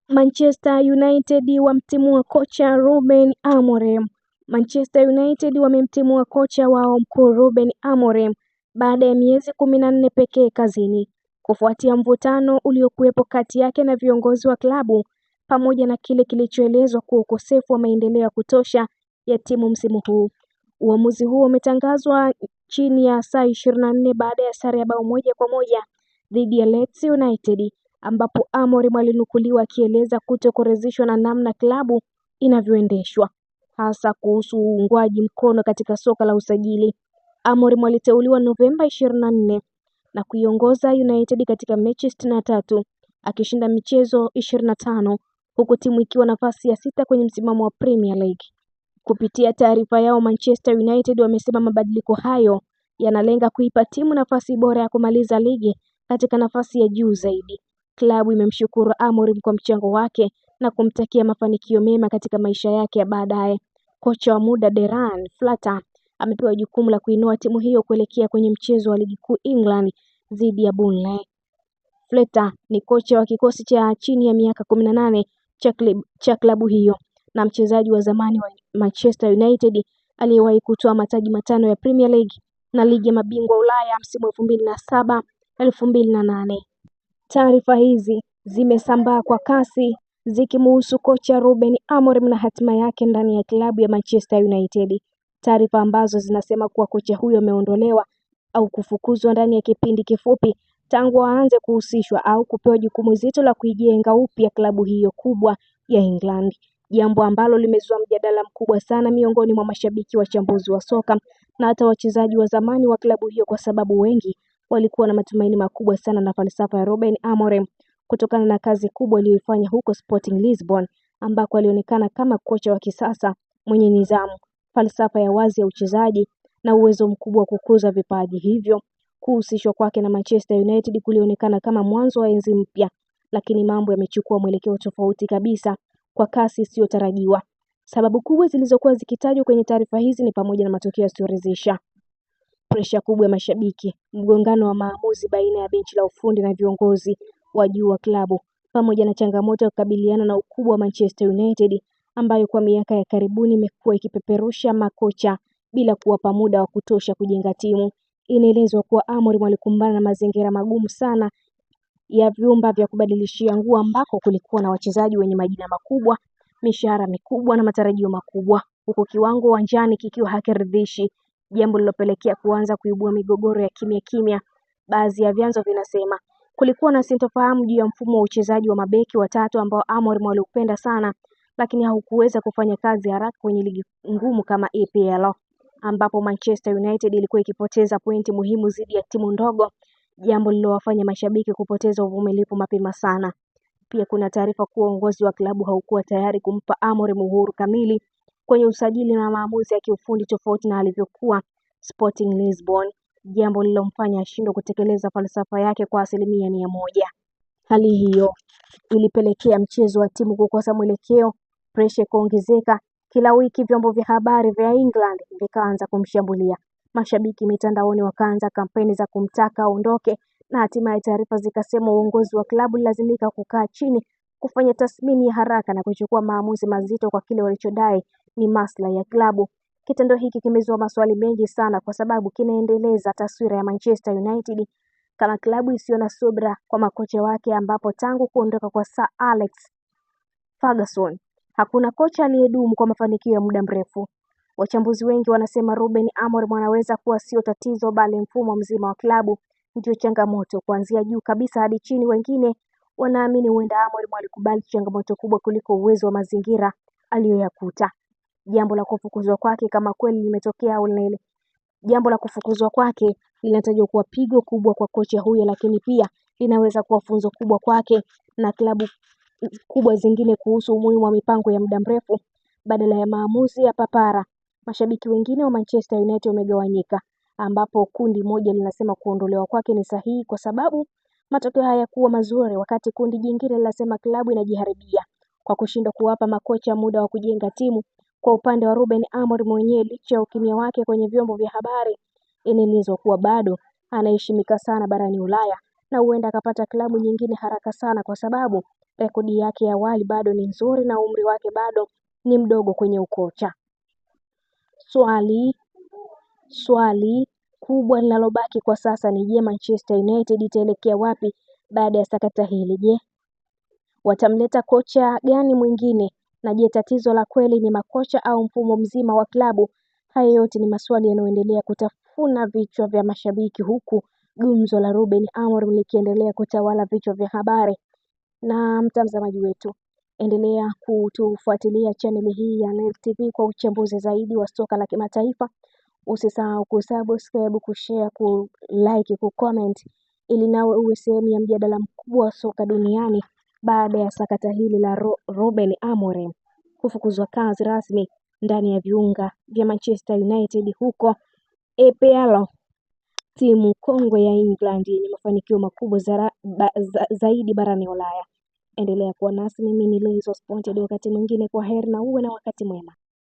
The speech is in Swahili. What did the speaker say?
Manchester United wamtimua kocha Ruben Amorim. Manchester United wamemtimua kocha wao mkuu Ruben Amorim baada ya miezi 14 pekee kazini, kufuatia mvutano uliokuwepo kati yake na viongozi wa klabu pamoja na kile kilichoelezwa kuwa ukosefu wa maendeleo ya kutosha ya timu msimu huu. Uamuzi huo umetangazwa chini ya saa 24 baada ya sare ya bao 1-1 dhidi ya Leeds United, ambapo Amorim alinukuliwa akieleza kutokuridhishwa na namna klabu inavyoendeshwa, hasa kuhusu uungwaji mkono katika soka la usajili. Amorim aliteuliwa Novemba 24 na kuiongoza United katika mechi 63, akishinda michezo 25, huku timu ikiwa nafasi ya 6 kwenye msimamo wa Premier League. Kupitia taarifa yao, Manchester United wamesema mabadiliko hayo yanalenga kuipa timu nafasi bora ya kumaliza ligi katika nafasi ya juu zaidi. Klabu imemshukuru Amorim kwa mchango wake na kumtakia mafanikio mema katika maisha yake ya baadaye. Kocha wa muda Darren Fletcher amepewa jukumu la kuinua timu hiyo kuelekea kwenye mchezo wa ligi kuu England dhidi ya Burnley. Fletcher ni kocha wa kikosi cha chini ya miaka 18 cha klabu hiyo na mchezaji wa zamani wa Manchester United aliyewahi kutoa mataji 5 ya Premier League na ligi ya mabingwa Ulaya msimu 2007-2008. Taarifa hizi zimesambaa kwa kasi zikimhusu kocha Ruben Amorim na hatima yake ndani ya klabu ya Manchester United. Taarifa ambazo zinasema kuwa kocha huyo ameondolewa au kufukuzwa ndani ya kipindi kifupi tangu aanze kuhusishwa au kupewa jukumu zito la kuijenga upya klabu hiyo kubwa ya England, jambo ambalo limezua mjadala mkubwa sana miongoni mwa mashabiki, wachambuzi wa soka na hata wachezaji wa zamani wa klabu hiyo, kwa sababu wengi walikuwa na matumaini makubwa sana na falsafa ya Ruben Amorim kutokana na kazi kubwa aliyoifanya huko Sporting Lisbon, ambako alionekana kama kocha wa kisasa mwenye nidhamu, falsafa ya wazi ya uchezaji na uwezo mkubwa wa kukuza vipaji. Hivyo kuhusishwa kwake na Manchester United kulionekana kama mwanzo wa enzi mpya, lakini mambo yamechukua mwelekeo tofauti kabisa kwa kasi isiyotarajiwa. Sababu kubwa zilizokuwa zikitajwa kwenye taarifa hizi ni pamoja na matokeo yasiyoridhisha, presha kubwa ya mashabiki, mgongano wa maamuzi baina ya benchi la ufundi na viongozi wa juu wa klabu, pamoja na changamoto ya kukabiliana na ukubwa wa Manchester United ambayo kwa miaka ya karibuni imekuwa ikipeperusha makocha bila kuwapa muda wa kutosha kujenga timu. Inaelezwa kuwa Amorim alikumbana na mazingira magumu sana ya vyumba vya kubadilishia nguo, ambako kulikuwa na wachezaji wenye majina makubwa, mishahara mikubwa na matarajio makubwa, huku kiwango uwanjani kikiwa hakiridhishi, jambo lilopelekea kuanza kuibua migogoro ya kimya kimya. Baadhi ya vyanzo vinasema kulikuwa na sintofahamu juu ya mfumo wa uchezaji wa mabeki watatu ambao Amorim aliupenda sana, lakini haukuweza kufanya kazi haraka kwenye ligi ngumu kama EPL, ambapo Manchester United ilikuwa ikipoteza pointi muhimu dhidi ya timu ndogo, jambo lililowafanya mashabiki kupoteza uvumilivu mapema sana. Pia kuna taarifa kuwa uongozi wa klabu haukuwa tayari kumpa Amorim uhuru kamili kwenye usajili na maamuzi ya kiufundi, tofauti na alivyokuwa Sporting Lisbon, jambo lililomfanya ashindwe kutekeleza falsafa yake kwa 100%. Hali hiyo ilipelekea mchezo wa timu kukosa mwelekeo, presha kuongezeka. Kila wiki vyombo vya habari vya England vikaanza kumshambulia, mashabiki mitandaoni wakaanza kampeni za kumtaka aondoke, na hatimaye taarifa zikasema uongozi wa klabu lazimika kukaa chini, kufanya tathmini ya haraka na kuchukua maamuzi mazito kwa kile walichodai ni maslahi ya klabu. Kitendo hiki kimezua maswali mengi sana, kwa sababu kinaendeleza taswira ya Manchester United kama klabu isiyo na subira kwa makocha wake, ambapo tangu kuondoka kwa Sir Alex Ferguson hakuna kocha aliyedumu kwa mafanikio ya muda mrefu. Wachambuzi wengi wanasema Ruben Amorim anaweza kuwa sio tatizo, bali mfumo mzima wa klabu ndio changamoto, kuanzia juu kabisa hadi chini. Wengine wanaamini huenda Amorim alikubali changamoto kubwa kuliko uwezo wa mazingira aliyoyakuta. Jambo la kufukuzwa kwake, kama kweli limetokea au nini, jambo la kufukuzwa kwake linatajwa kuwa pigo kubwa kwa kocha huyo, lakini pia linaweza kuwa funzo kubwa kwake na klabu kubwa zingine kuhusu umuhimu wa mipango ya muda mrefu badala ya maamuzi ya papara. Mashabiki wengine wa Manchester United wamegawanyika, ambapo kundi moja linasema kuondolewa kwake ni sahihi kwa sababu matokeo hayakuwa mazuri, wakati kundi jingine linasema klabu inajiharibia kwa kushindwa kuwapa makocha muda wa kujenga timu. Kwa upande wa Ruben Amorim mwenyewe, licha ya ukimya wake kwenye vyombo vya habari, inaelezwa kuwa bado anaheshimika sana barani Ulaya na huenda akapata klabu nyingine haraka sana, kwa sababu rekodi yake ya awali bado ni nzuri na umri wake bado ni mdogo kwenye ukocha. Swali kubwa linalobaki kwa sasa ni je, Manchester United itaelekea wapi baada ya sakata hili? Je, watamleta kocha gani mwingine? Na je, tatizo la kweli ni makocha au mfumo mzima wa klabu? Haya yote ni maswali yanayoendelea kutafuna vichwa vya mashabiki, huku gumzo la Ruben Amorim likiendelea kutawala vichwa vya habari. Na mtazamaji wetu, endelea kutufuatilia chaneli hii ya Nile TV kwa uchambuzi zaidi wa soka la kimataifa. Usisahau kusubscribe, kushare, kulike, kucomment ili nawe uwe sehemu ya mjadala mkubwa wa soka duniani baada ya sakata hili la Ruben Amorim kufukuzwa kazi rasmi ndani ya viunga vya Manchester United huko EPL, timu kongwe ya England yenye mafanikio makubwa zaidi barani Ulaya. Endelea kuwa nasi, mimi ni Lizo Sport hadi wakati mwingine. Kwa heri na uwe na wakati mwema.